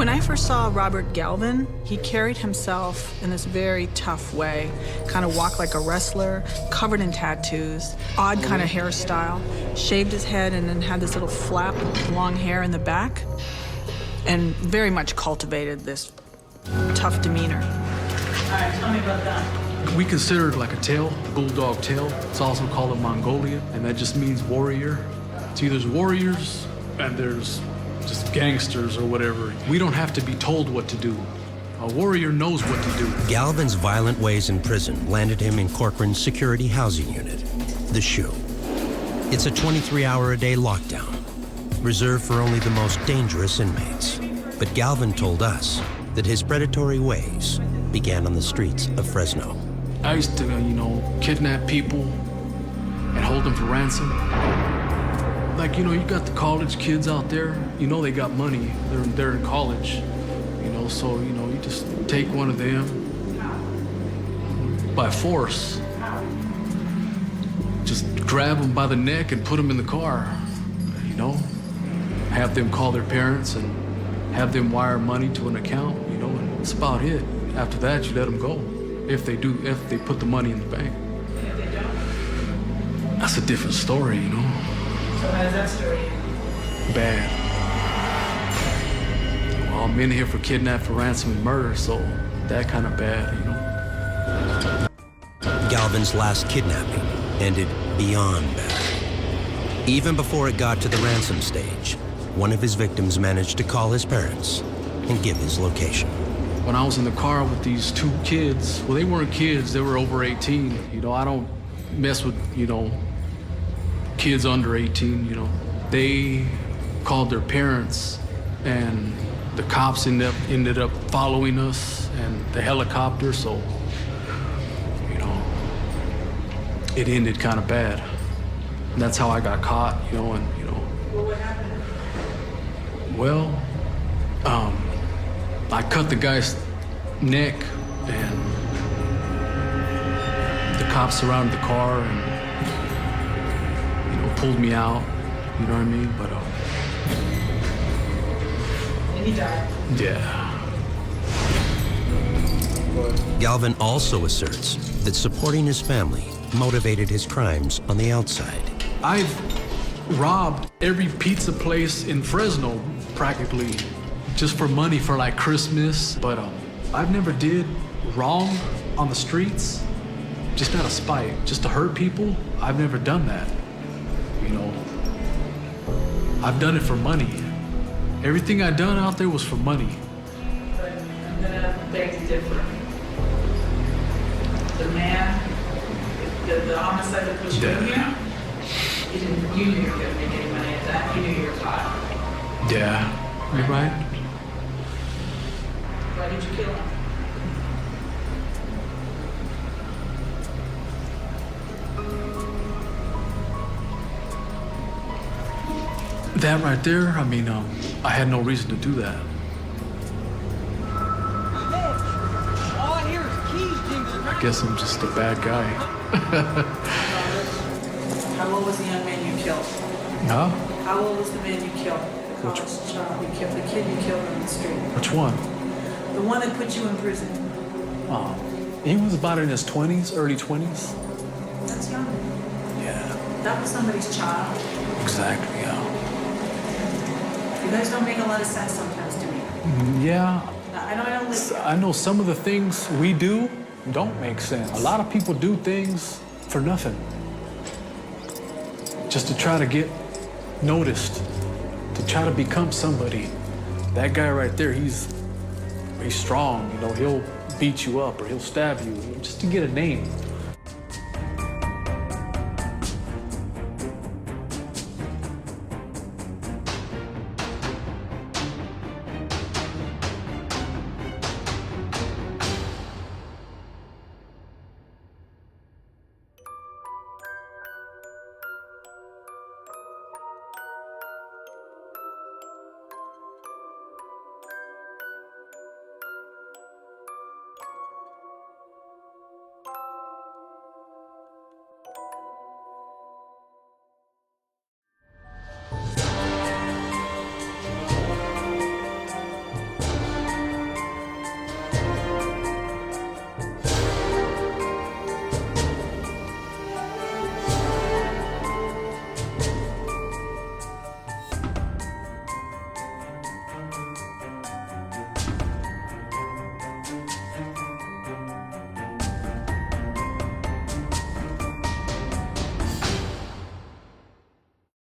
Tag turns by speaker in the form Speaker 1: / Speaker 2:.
Speaker 1: When I first saw Robert Galvin, he carried himself in this very tough way, kind of walked like a wrestler, covered in tattoos, odd kind of hairstyle, shaved his head and then had this little flap of long hair in the back, and very much cultivated this tough demeanor. All right, tell me about that.
Speaker 2: We consider it like a tail, bulldog tail. It's also called a Mongolian, and that just means warrior. See, there's warriors and there's just gangsters or whatever. We don't have to be told what to do. A warrior knows what to do.
Speaker 3: Galvin's violent ways in prison landed him in Corcoran's security housing unit, the SHU. It's a 23-hour-a-day lockdown, reserved for only the most dangerous inmates. But Galvin told us that his predatory ways began on the streets of Fresno.
Speaker 2: I used to, kidnap people and hold them for ransom. Like, you got the college kids out there, they got money, they're in college, so, you just take one of them by force, just grab them by the neck and put them in the car, have them call their parents and have them wire money to an account, and that's about it. After that, you let them go, if they put the money in the bank. That's a different story,
Speaker 1: So how does that story end?
Speaker 2: Bad. Well, I'm in here for kidnap, for ransom, and murder, so that kind of bad,
Speaker 3: Galvin's last kidnapping ended beyond bad. Even before it got to the ransom stage, one of his victims managed to call his parents and give his location.
Speaker 2: When I was in the car with these two kids, well, they weren't kids, they were over 18. I don't mess with, kids under 18, They called their parents, and the cops ended up following us, and the helicopter, so, it ended kind of bad. And that's how I got caught,
Speaker 1: Well, what happened?
Speaker 2: Well, I cut the guy's neck, and the cops surrounded the car and pulled me out, you know what I mean? But,
Speaker 1: And he died.
Speaker 2: yeah.
Speaker 3: Galvin also asserts that supporting his family motivated his crimes on the outside.
Speaker 2: I've robbed every pizza place in Fresno, practically, just for money for like Christmas. But I've never did wrong on the streets, just out of spite, just to hurt people. I've never done that. I've done it for money. Everything I've done out there was for money.
Speaker 1: But I'm gonna beg to differ. The man, the homicide that put you in here, you knew you were gonna make any money at that. You knew you were caught.
Speaker 2: Yeah, you're right.
Speaker 1: Why did you kill him?
Speaker 2: That right there, I had no reason to do that.
Speaker 4: All I hear is keys jingling.
Speaker 2: I guess I'm just a bad guy.
Speaker 1: How old was the young man you killed?
Speaker 2: Huh?
Speaker 1: How old was the man you killed? The college child you killed, the kid you killed on the street.
Speaker 2: Which one?
Speaker 1: The one that put you in prison.
Speaker 2: He was about in his 20s, early 20s.
Speaker 1: That's young.
Speaker 2: Yeah,
Speaker 1: That was somebody's child.
Speaker 2: exactly, yeah.
Speaker 1: You guys don't make a lot of sense sometimes to me.
Speaker 2: Yeah,
Speaker 1: I don't live
Speaker 2: I know some of the things we do don't make sense. A lot of people do things for nothing. Just to try to get noticed, to try to become somebody. That guy right there, he's strong, he'll beat you up or he'll stab you just to get a name.